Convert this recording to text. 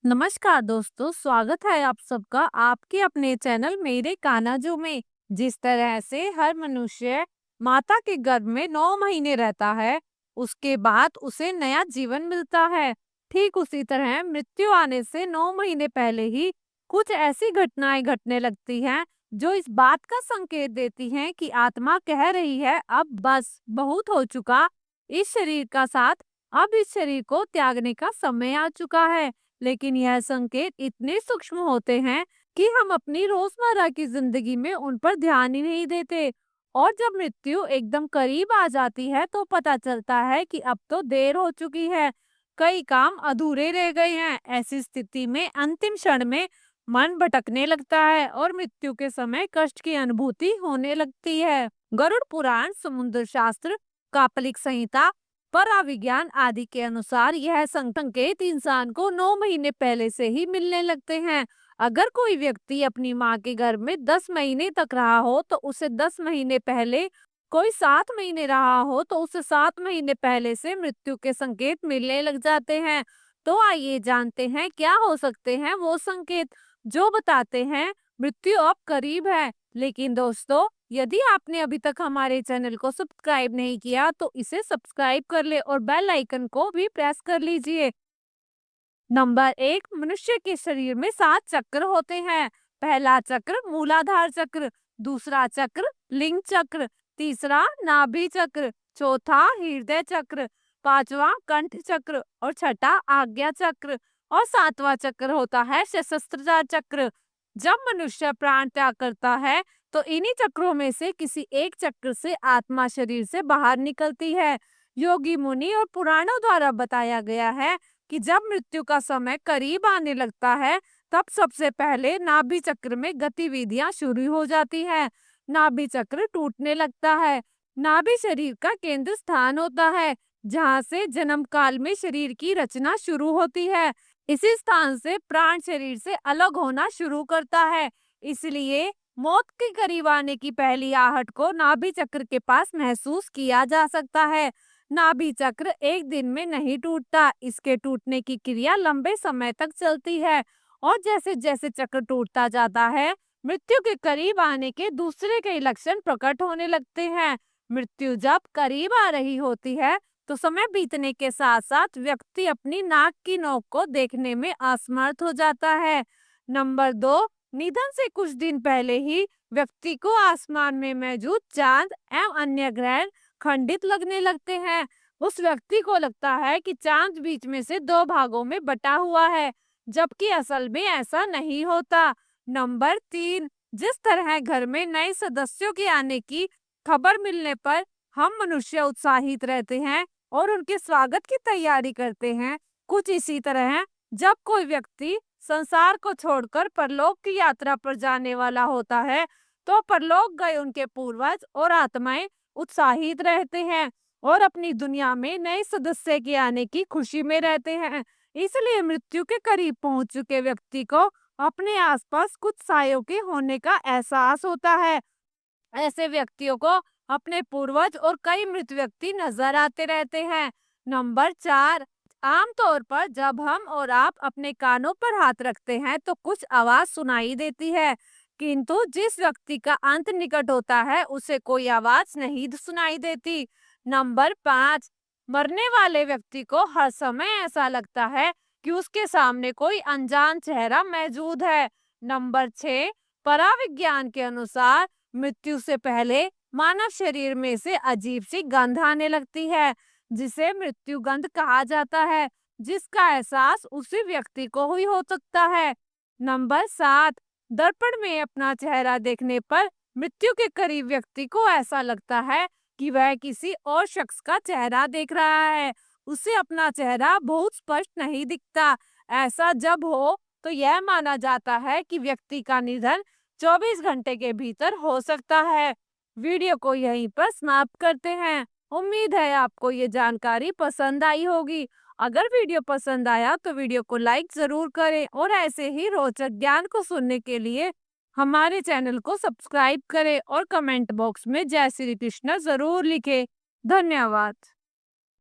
नमस्कार दोस्तों, स्वागत है आप सबका आपके अपने चैनल मेरे कानाजू में। जिस तरह से हर मनुष्य माता के गर्भ में 9 महीने रहता है, उसके बाद उसे नया जीवन मिलता है। ठीक उसी तरह मृत्यु आने से 9 महीने पहले ही कुछ ऐसी घटनाएं घटने लगती हैं जो इस बात का संकेत देती हैं कि आत्मा कह रही है अब बस बहुत हो चुका, इस शरीर का साथ, अब इस शरीर को त्यागने का समय आ चुका है। लेकिन यह संकेत इतने सूक्ष्म होते हैं कि हम अपनी रोजमर्रा की जिंदगी में उन पर ध्यान ही नहीं देते। और जब मृत्यु एकदम करीब आ जाती है तो पता चलता है कि अब तो देर हो चुकी है, कई काम अधूरे रह गए हैं। ऐसी स्थिति में अंतिम क्षण में मन भटकने लगता है और मृत्यु के समय कष्ट की अनुभूति होने लगती है। गरुड़ पुराण, समुद्र शास्त्र, कापलिक संहिता, पराविज्ञान आदि के अनुसार यह संकेत इंसान को 9 महीने पहले से ही मिलने लगते हैं। अगर कोई व्यक्ति अपनी माँ के गर्भ में 10 महीने तक रहा हो तो उसे 10 महीने पहले, कोई 7 महीने रहा हो तो उसे 7 महीने पहले से मृत्यु के संकेत मिलने लग जाते हैं। तो आइए जानते हैं क्या हो सकते हैं वो संकेत जो बताते हैं मृत्यु अब करीब है। लेकिन दोस्तों, यदि आपने अभी तक हमारे चैनल को सब्सक्राइब नहीं किया तो इसे सब्सक्राइब कर ले और बेल आइकन को भी प्रेस कर लीजिए। नंबर 1, मनुष्य के शरीर में 7 चक्र होते हैं। पहला चक्र मूलाधार चक्र, दूसरा चक्र लिंग चक्र, तीसरा नाभि चक्र, चौथा हृदय चक्र, पांचवा कंठ चक्र और छठा आज्ञा चक्र और सातवां चक्र होता है सहस्त्रार चक्र। जब मनुष्य प्राण त्याग करता है तो इन्हीं चक्रों में से किसी एक चक्र से आत्मा शरीर से बाहर निकलती है। योगी मुनि और पुराणों द्वारा बताया गया है कि जब मृत्यु का समय करीब आने लगता है तब सबसे पहले नाभि चक्र में गतिविधियां शुरू हो जाती है। नाभि चक्र टूटने लगता है। नाभि शरीर का केंद्र स्थान होता है जहां से जन्म काल में शरीर की रचना शुरू होती है। इसी स्थान से प्राण शरीर से अलग होना शुरू करता है। इसलिए मौत के करीब आने की पहली आहट को नाभि चक्र के पास महसूस किया जा सकता है। नाभि चक्र एक दिन में नहीं टूटता, इसके टूटने की क्रिया लंबे समय तक चलती है। और जैसे जैसे चक्र टूटता जाता है, मृत्यु के करीब आने के दूसरे कई लक्षण प्रकट होने लगते हैं। मृत्यु जब करीब आ रही होती है तो समय बीतने के साथ साथ व्यक्ति अपनी नाक की नोक को देखने में असमर्थ हो जाता है। नंबर 2, निधन से कुछ दिन पहले ही व्यक्ति को आसमान में मौजूद चांद एवं अन्य ग्रह खंडित लगने लगते हैं। उस व्यक्ति को लगता है कि चांद बीच में से 2 भागों में बटा हुआ है, जबकि असल में ऐसा नहीं होता। नंबर 3, जिस तरह घर में नए सदस्यों के आने की खबर मिलने पर हम मनुष्य उत्साहित रहते हैं और उनके स्वागत की तैयारी करते हैं, कुछ इसी तरह जब कोई व्यक्ति संसार को छोड़कर परलोक की यात्रा पर जाने वाला होता है तो परलोक गए उनके पूर्वज और आत्माएं उत्साहित रहते हैं और अपनी दुनिया में नए सदस्य के आने की खुशी में रहते हैं। इसलिए मृत्यु के करीब पहुंच चुके व्यक्ति को अपने आसपास कुछ सायों के होने का एहसास होता है। ऐसे व्यक्तियों को अपने पूर्वज और कई मृत व्यक्ति नजर आते रहते हैं। नंबर 4, आमतौर पर जब हम और आप अपने कानों पर हाथ रखते हैं तो कुछ आवाज सुनाई देती है, किंतु जिस व्यक्ति का अंत निकट होता है उसे कोई आवाज नहीं सुनाई देती। नंबर 5, मरने वाले व्यक्ति को हर समय ऐसा लगता है कि उसके सामने कोई अनजान चेहरा मौजूद है। नंबर 6, पराविज्ञान के अनुसार मृत्यु से पहले मानव शरीर में से अजीब सी गंध आने लगती है जिसे मृत्यु गंध कहा जाता है, जिसका एहसास उसी व्यक्ति को ही हो सकता है। नंबर 7, दर्पण में अपना चेहरा देखने पर मृत्यु के करीब व्यक्ति को ऐसा लगता है कि वह किसी और शख्स का चेहरा देख रहा है, उसे अपना चेहरा बहुत स्पष्ट नहीं दिखता। ऐसा जब हो तो यह माना जाता है कि व्यक्ति का निधन 24 घंटे के भीतर हो सकता है। वीडियो को यहीं पर समाप्त करते हैं। उम्मीद है आपको ये जानकारी पसंद आई होगी। अगर वीडियो पसंद आया तो वीडियो को लाइक जरूर करें और ऐसे ही रोचक ज्ञान को सुनने के लिए हमारे चैनल को सब्सक्राइब करें और कमेंट बॉक्स में जय श्री कृष्ण जरूर लिखें। धन्यवाद।